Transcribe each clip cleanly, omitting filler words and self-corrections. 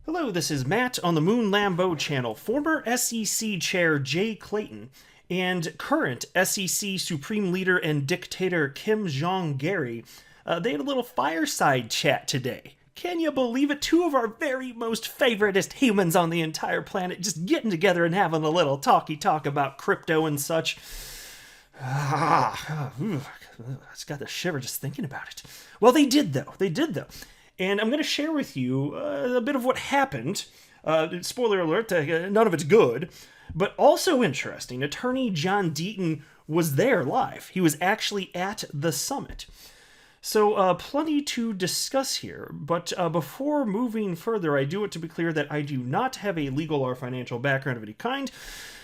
Hello, this is Matt on the Moon Lambeau channel. Former SEC Chair Jay Clayton and current SEC Supreme Leader and Dictator Kim Jong-Gary, they had a little fireside chat today. Can you believe it? Two of our very most favoritist humans on the entire planet just getting together and having a little talky talk about crypto and such. It's got the shiver just thinking about it. Well, they did though. And I'm going to share with you a bit of what happened. Spoiler alert, none of it's good, but also interesting. Attorney John Deaton was there live. He was actually at the summit. So plenty to discuss here, but before moving further, I do want to be clear that I do not have a legal or financial background of any kind.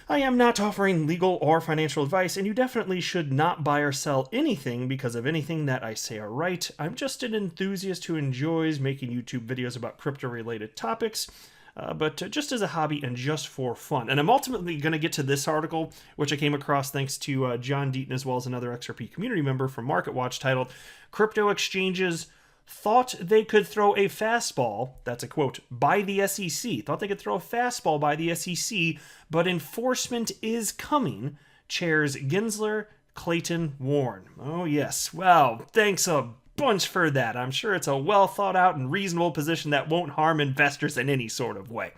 I am not offering legal or financial advice, and you definitely should not buy or sell anything because of anything that I say or write. I'm just an enthusiast who enjoys making YouTube videos about crypto-related topics, but just as a hobby and just for fun. And I'm ultimately going to get to this article, which I came across thanks to John Deaton as well as another XRP community member from MarketWatch, titled "Crypto Exchanges Thought They Could Throw a Fastball," that's a quote, "by the SEC. Thought they could throw a fastball by the SEC, but enforcement is coming," Chairs Gensler, Clayton warn. Oh yes, well, thanks a bunch for that. I'm sure it's a well thought out and reasonable position that won't harm investors in any sort of way.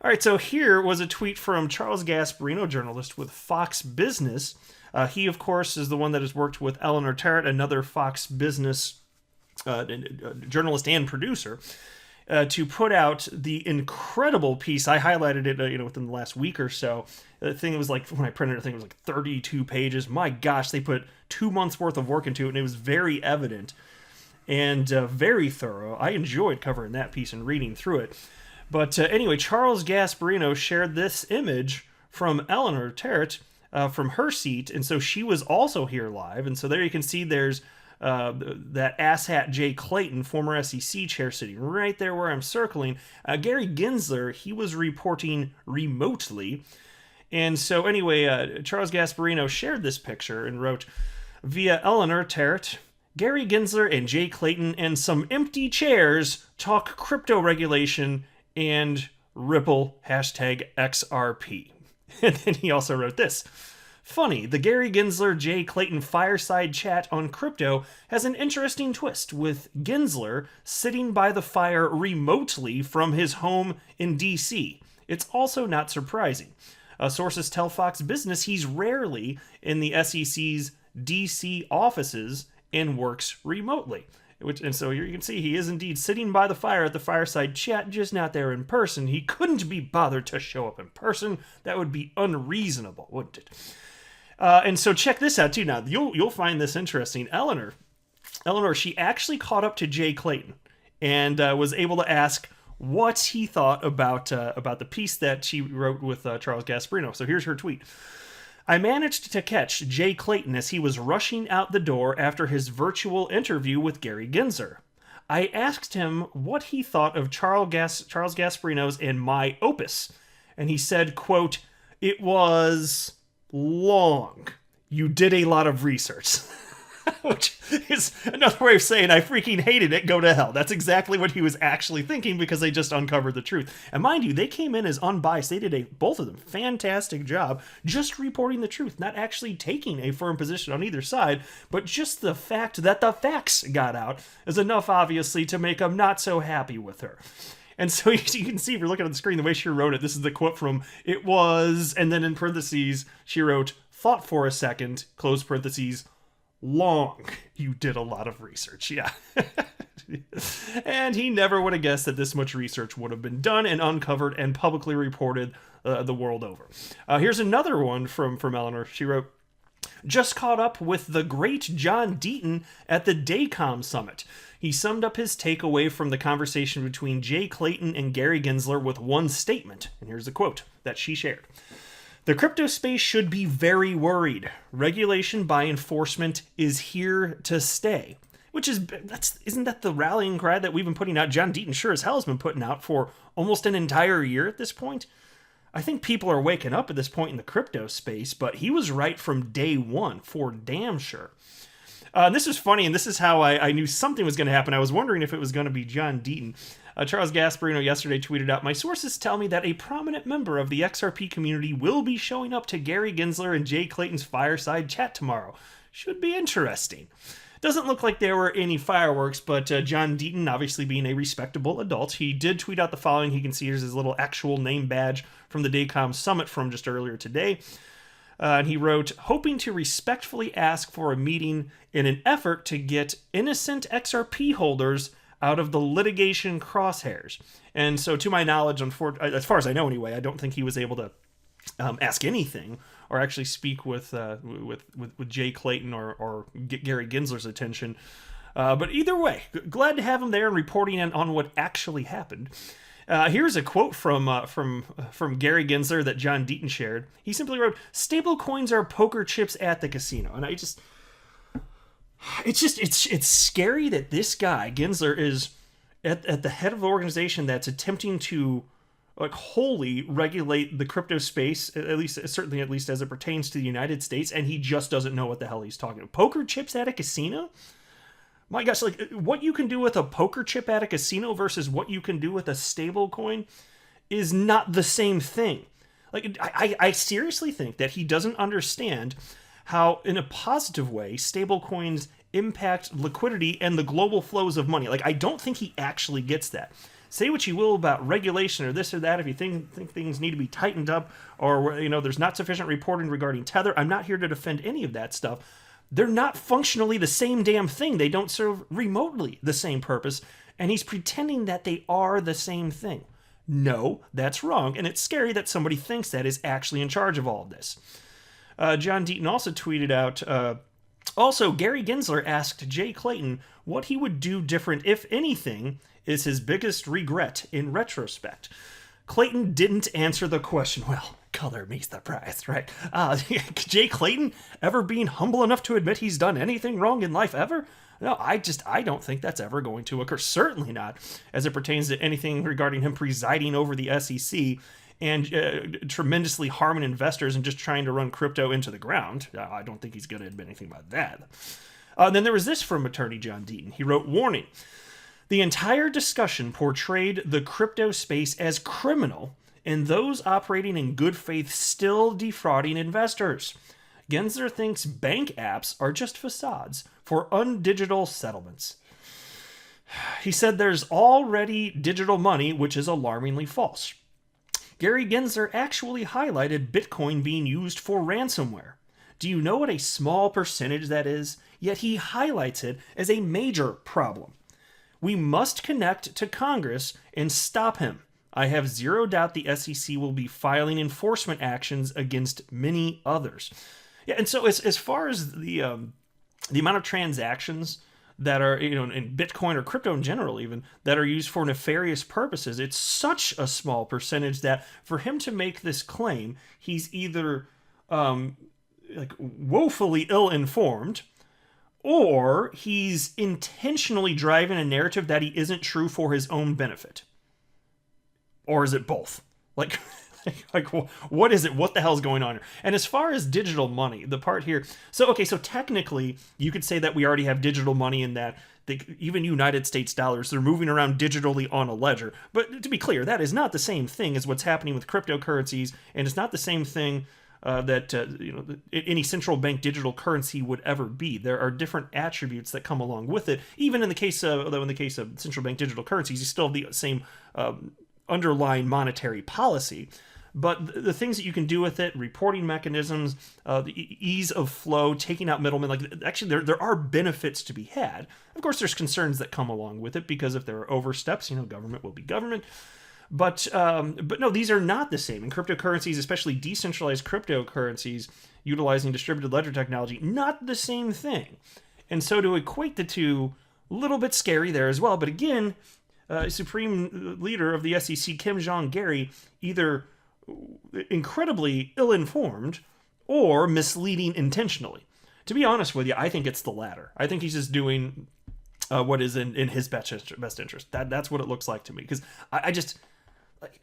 All right, so here was a tweet from Charles Gasparino, journalist with Fox Business. He, of course, is the one that has worked with Eleanor Terrett, another Fox Business journalist and producer, to put out the incredible piece. I highlighted it, within the last week or so. The thing was like, when I printed it, I think it was like 32 pages. My gosh, they put 2 months worth of work into it, and it was very evident and very thorough. I enjoyed covering that piece and reading through it. But anyway, Charles Gasparino shared this image from Eleanor Terrett from her seat, and so she was also here live. And so there you can see there's that asshat Jay Clayton, former SEC chair, sitting right there where I'm circling. Gary Gensler, he was reporting remotely. And so anyway, Charles Gasparino shared this picture and wrote, "Via Eleanor Terrett, Gary Gensler and Jay Clayton and some empty chairs talk crypto regulation and Ripple #XRP. And then he also wrote this. "Funny, the Gary Gensler Jay Clayton fireside chat on crypto has an interesting twist, with Gensler sitting by the fire remotely from his home in DC. It's also not surprising. Sources tell Fox Business he's rarely in the SEC's DC offices and works remotely." And so you can see he is indeed sitting by the fire at the fireside chat, just not there in person. He couldn't be bothered to show up in person. That would be unreasonable, wouldn't it? And so check this out too. Now you'll find this interesting. Eleanor, she actually caught up to Jay Clayton and was able to ask what he thought about the piece that she wrote with Charles Gasparino. So here's her tweet. "I managed to catch Jay Clayton as he was rushing out the door after his virtual interview with Gary Gensler. I asked him what he thought of Charles Gasparino's and my opus, and he said, quote, 'It was long. You did a lot of research.'" Which is another way of saying, "I freaking hated it, go to hell." That's exactly what he was actually thinking, because they just uncovered the truth. And mind you, they came in as unbiased. They did both of them, fantastic job just reporting the truth, not actually taking a firm position on either side, but just the fact that the facts got out is enough, obviously, to make them not so happy with her. And so you can see, if you're looking at the screen, the way she wrote it, this is the quote from "It was," and then in parentheses, she wrote, "thought for a second," close parentheses, "long. You did a lot of research." Yeah. And he never would have guessed that this much research would have been done and uncovered and publicly reported the world over. Here's another one from Eleanor. She wrote, "Just caught up with the great John Deaton at the Daycom Summit. He summed up his takeaway from the conversation between Jay Clayton and Gary Gensler with one statement." And here's the quote that she shared. "The crypto space should be very worried. Regulation by enforcement is here to stay." Which isn't that the rallying cry that we've been putting out? John Deaton sure as hell has been putting out for almost an entire year at this point. I think people are waking up at this point in the crypto space, but he was right from day one, for damn sure. This is funny, and this is how I knew something was going to happen. I was wondering if it was going to be John Deaton. Charles Gasparino yesterday tweeted out, "My sources tell me that a prominent member of the XRP community will be showing up to Gary Gensler and Jay Clayton's Fireside chat tomorrow. Should be interesting." Doesn't look like there were any fireworks, but John Deaton, obviously being a respectable adult, he did tweet out the following. He can see here's his little actual name badge from the Daycom Summit from just earlier today. And he wrote, "Hoping to respectfully ask for a meeting in an effort to get innocent XRP holders out of the litigation crosshairs." And so to my knowledge, as far as I know anyway, I don't think he was able to ask anything or actually speak with Jay Clayton or get Gary Gensler's attention. But either way, glad to have him there and reporting on what actually happened. Here's a quote from Gary Gensler that John Deaton shared. He simply wrote, "Stablecoins are poker chips at the casino." And it's scary that this guy, Gensler, is at the head of the organization that's attempting to wholly regulate the crypto space, at least as it pertains to the United States, and he just doesn't know what the hell he's talking about. Poker chips at a casino? My gosh, what you can do with a poker chip at a casino versus what you can do with a stable coin is not the same thing. I seriously think that he doesn't understand how, in a positive way, stable coins impact liquidity and the global flows of money. I don't think he actually gets that. Say what you will about regulation or this or that, if you think things need to be tightened up or there's not sufficient reporting regarding Tether, I'm not here to defend any of that stuff. They're not functionally the same damn thing. They don't serve remotely the same purpose, and he's pretending that they are the same thing. No, that's wrong, and it's scary that somebody thinks that is actually in charge of all of this. John Deaton also tweeted out, also, Gary Gensler asked Jay Clayton what he would do different, if anything, is his biggest regret in retrospect. Clayton didn't answer the question. Well, color me surprised, right? Jay Clayton ever being humble enough to admit he's done anything wrong in life ever? No, I don't think that's ever going to occur. Certainly not as it pertains to anything regarding him presiding over the SEC and tremendously harming investors and just trying to run crypto into the ground. I don't think he's going to admit anything about that. Then there was this from attorney John Deaton. He wrote, "Warning. The entire discussion portrayed the crypto space as criminal and those operating in good faith still defrauding investors. Gensler thinks bank apps are just facades for undigital settlements. He said there's already digital money, which is alarmingly false. Gary Gensler actually highlighted Bitcoin being used for ransomware. Do you know what a small percentage that is? Yet he highlights it as a major problem. We must connect to Congress and stop him. I have zero doubt the SEC will be filing enforcement actions against many others." Yeah, and so as far as the amount of transactions that are, in Bitcoin or crypto in general even, that are used for nefarious purposes, it's such a small percentage that for him to make this claim, he's either woefully ill-informed, or he's intentionally driving a narrative that he isn't true for his own benefit. Or is it both? What is it? What the hell's going on here? And as far as digital money, the part here, so technically you could say that we already have digital money in that even United States dollars, they're moving around digitally on a ledger. But to be clear, that is not the same thing as what's happening with cryptocurrencies, and it's not the same thing that any central bank digital currency would ever be. There are different attributes that come along with it. Even in the case of central bank digital currencies, you still have the same underlying monetary policy. But the things that you can do with it, reporting mechanisms, the ease of flow, taking out middlemen, actually there are benefits to be had. Of course, there's concerns that come along with it, because if there are oversteps, government will be government. But no, these are not the same. In cryptocurrencies, especially decentralized cryptocurrencies, utilizing distributed ledger technology, not the same thing. And so to equate the two, a little bit scary there as well. But again, Supreme Leader of the SEC, Kim Jong-Gary, either incredibly ill-informed or misleading intentionally. To be honest with you, I think it's the latter. I think he's just doing what is in his best interest. That's what it looks like to me. Because I just,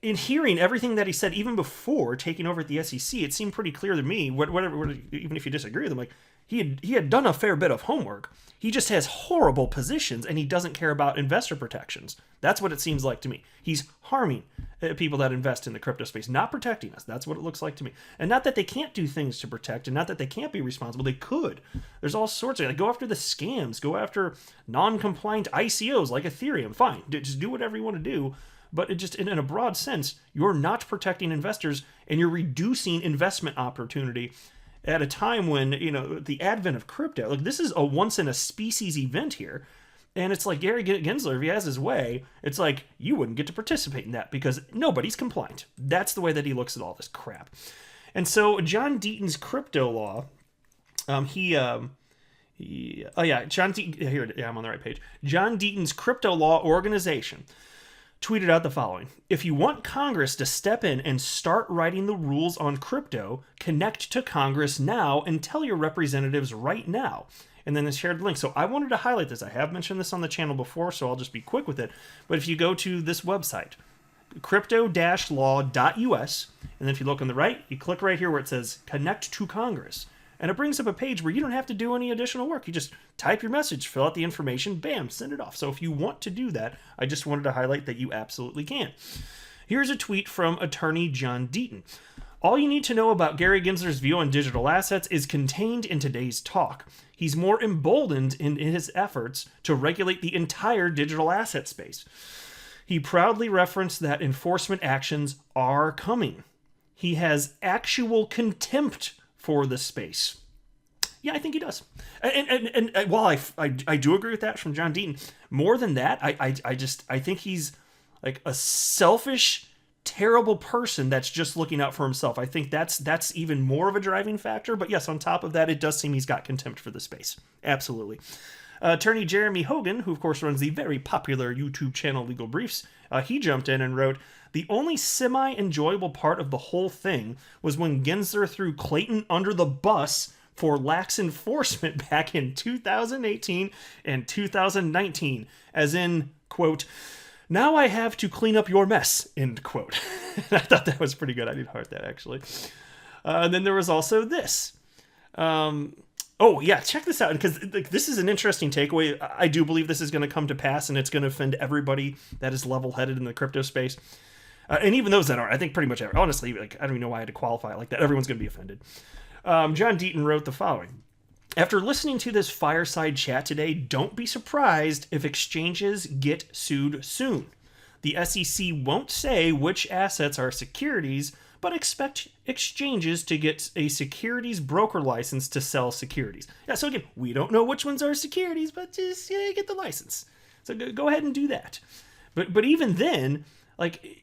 in hearing everything that he said, even before taking over at the SEC, it seemed pretty clear to me, whatever, even if you disagree with him, he had done a fair bit of homework. He just has horrible positions, and he doesn't care about investor protections. That's what it seems like to me. He's harming people that invest in the crypto space, not protecting us. That's what it looks like to me. And not that they can't do things to protect, and not that they can't be responsible. They could. There's all sorts of, like, go after the scams, go after non-compliant ICOs like Ethereum. Fine, just do whatever you want to do. But it just, in a broad sense, you're not protecting investors, and you're reducing investment opportunity at a time when, the advent of crypto, like, this is a once in a species event here. And it's like Gary Gensler, if he has his way, it's like you wouldn't get to participate in that because nobody's compliant. That's the way that he looks at all this crap. And so John Deaton's crypto law, John Deaton, here, I'm on the right page. John Deaton's crypto law organization tweeted out the following: if you want Congress to step in and start writing the rules on crypto, connect to Congress now and tell your representatives right now. And then they shared the link. So I wanted to highlight this. I have mentioned this on the channel before, so I'll just be quick with it. But if you go to this website, crypto-law.us, and then if you look on the right, you click right here where it says connect to Congress. And it brings up a page where you don't have to do any additional work. You just type your message, fill out the information, bam, send it off. So if you want to do that, I just wanted to highlight that you absolutely can. Here's a tweet from attorney John Deaton. All you need to know about Gary Gensler's view on digital assets is contained in today's talk. He's more emboldened in his efforts to regulate the entire digital asset space. He proudly referenced that enforcement actions are coming. He has actual contempt for the space. Yeah, I think he does. And while I do agree with that from John Deaton, more than that, I think he's like a selfish, terrible person that's just looking out for himself. I think that's even more of a driving factor. But yes, on top of that, it does seem he's got contempt for the space. Absolutely. Attorney Jeremy Hogan, who of course runs the very popular YouTube channel Legal Briefs, he jumped in and wrote, the only semi-enjoyable part of the whole thing was when Gensler threw Clayton under the bus for lax enforcement back in 2018 and 2019, as in, quote, now I have to clean up your mess, end quote. I thought that was pretty good. I did heart that, actually. And then there was also this. Oh, yeah, check this out, because this is an interesting takeaway. I do believe this is going to come to pass, and it's going to offend everybody that is level-headed in the crypto space. And even those that aren't, I think pretty much, honestly, I don't even know why I had to qualify it like that. Everyone's going to be offended. John Deaton wrote the following. After listening to this fireside chat today, don't be surprised if exchanges get sued soon. The SEC won't say which assets are securities, but expect exchanges to get a securities broker license to sell securities. Yeah, so again, we don't know which ones are securities, but just get the license. So go ahead and do that. But even then, like,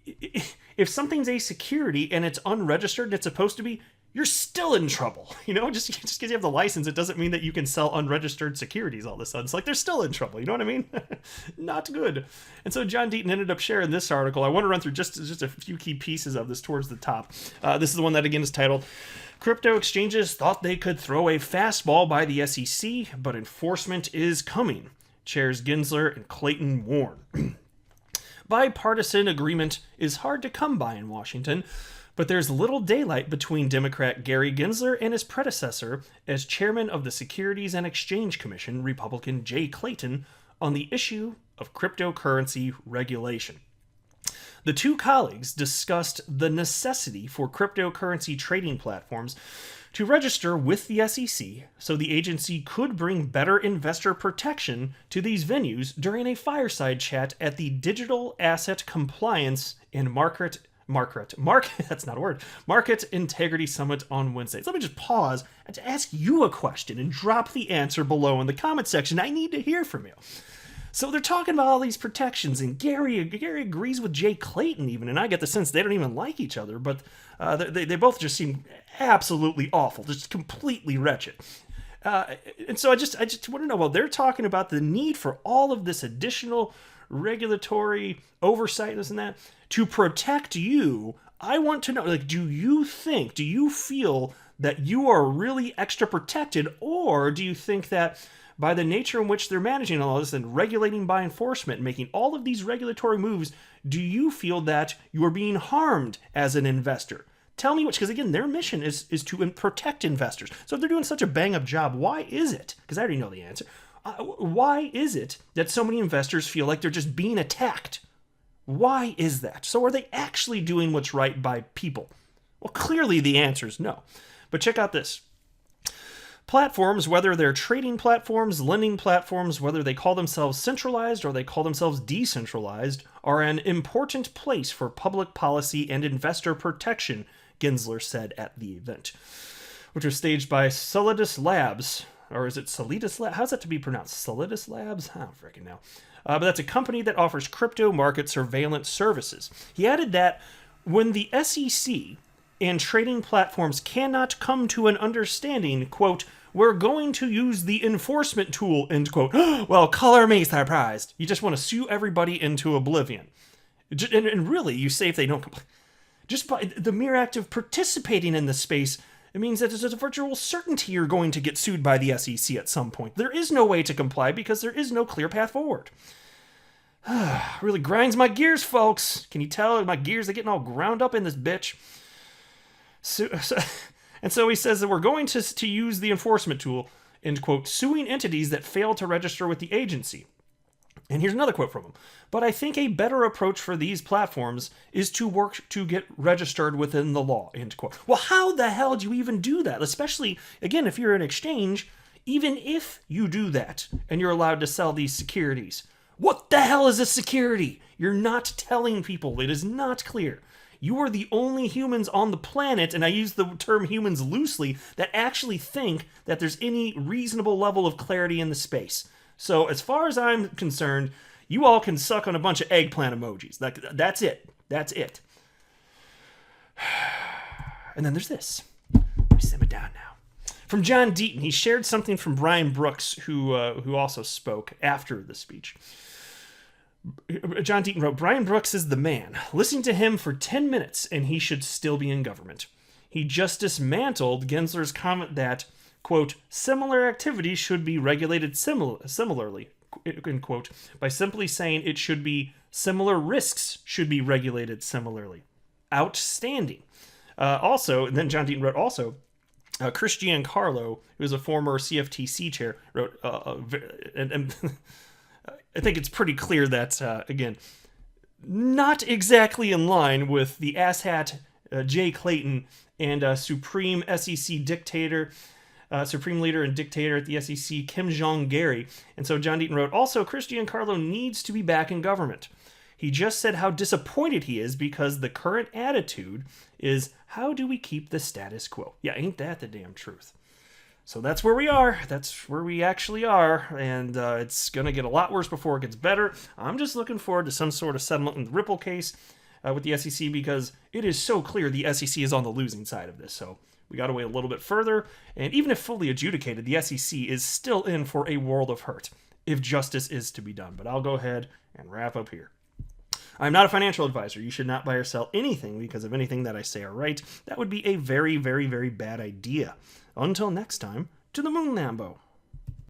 if something's a security and it's unregistered and it's supposed to be, you're still in trouble. Just because you have the license, it doesn't mean that you can sell unregistered securities all of a sudden. It's like they're still in trouble. You know what I mean? Not good. And so John Deaton ended up sharing this article. I want to run through just a few key pieces of this towards the top. This is the one that, again, is titled, Crypto Exchanges Thought They Could Throw a Fastball by the SEC, but Enforcement is Coming. Chairs Gensler and Clayton warn. Bipartisan agreement is hard to come by in Washington, but there's little daylight between Democrat Gary Gensler and his predecessor as chairman of the Securities and Exchange Commission, Republican Jay Clayton, on the issue of cryptocurrency regulation. The two colleagues discussed the necessity for cryptocurrency trading platforms to register with the SEC so the agency could bring better investor protection to these venues during a fireside chat at the Digital Asset Compliance and Market Integrity Summit on Wednesday. So let me just pause and to ask you a question and drop the answer below in the comment section. I need to hear from you. So they're talking about all these protections, and Gary agrees with Jay Clayton even, and I get the sense they don't even like each other, but they both just seem absolutely awful, just completely wretched. And so I just want to know, well, they're talking about the need for all of this additional regulatory oversight, this and that, to protect you. I want to know, like, do you feel that you are really extra protected, or do you think that by the nature in which they're managing all this and regulating by enforcement, making all of these regulatory moves, do you feel that you are being harmed as an investor? Tell me which, because again, their mission is to protect investors. So if they're doing such a bang-up job, why is it? Because I already know the answer. Why is it that so many investors feel like they're just being attacked? Why is that? So are they actually doing what's right by people? Well, clearly the answer is no. But check out this. Platforms, whether they're trading platforms, lending platforms, whether they call themselves centralized or they call themselves decentralized, are an important place for public policy and investor protection, Gensler said at the event, which was staged by Solidus Labs. Or is it Solidus Labs? How's that to be pronounced? Solidus Labs? I don't freaking know. But that's a company that offers crypto market surveillance services. He added that when the SEC and trading platforms cannot come to an understanding, quote, we're going to use the enforcement tool, end quote. Well, color me surprised. You just want to sue everybody into oblivion. And really, you say if they don't comply. Just by the mere act of participating in this space, it means that there's a virtual certainty you're going to get sued by the SEC at some point. There is no way to comply because there is no clear path forward. Really grinds my gears, folks. Can you tell my gears are getting all ground up in this bitch? So he says that we're going to use the enforcement tool, end quote, suing entities that fail to register with the agency. And here's another quote from him. But I think a better approach for these platforms is to work to get registered within the law, end quote. Well, how the hell do you even do that? Especially, again, if you're an exchange, even if you do that and you're allowed to sell these securities. What the hell is a security? You're not telling people. It is not clear. You are the only humans on the planet, and I use the term humans loosely, that actually think that there's any reasonable level of clarity in the space. So as far as I'm concerned, you all can suck on a bunch of eggplant emojis. That's it. That's it. And then there's this. Let me simmer down now. From John Deaton, he shared something from Brian Brooks, who also spoke after the speech. John Deaton wrote, Brian Brooks is the man. Listen to him for 10 minutes and he should still be in government. He just dismantled Gensler's comment that, quote, similar activities should be regulated similarly, end quote, by simply saying it should be similar risks should be regulated similarly. Outstanding. Also, and then John Deaton wrote also, Chris Giancarlo, who is a former CFTC chair, wrote, and I think it's pretty clear that, again, not exactly in line with the asshat Jay Clayton and Supreme SEC dictator, Supreme Leader and Dictator at the SEC, Kim Jong-Gary. And so John Deaton wrote, also, Chris Giancarlo needs to be back in government. He just said how disappointed he is because the current attitude is, how do we keep the status quo? Yeah, ain't that the damn truth? So that's where we are. That's where we actually are. And it's going to get a lot worse before it gets better. I'm just looking forward to some sort of settlement in the Ripple case with the SEC because it is so clear the SEC is on the losing side of this. So we got to wait a little bit further. And even if fully adjudicated, the SEC is still in for a world of hurt if justice is to be done. But I'll go ahead and wrap up here. I'm not a financial advisor. You should not buy or sell anything because of anything that I say or write. That would be a very, very, very bad idea. Until next time, to the moon, Lambo.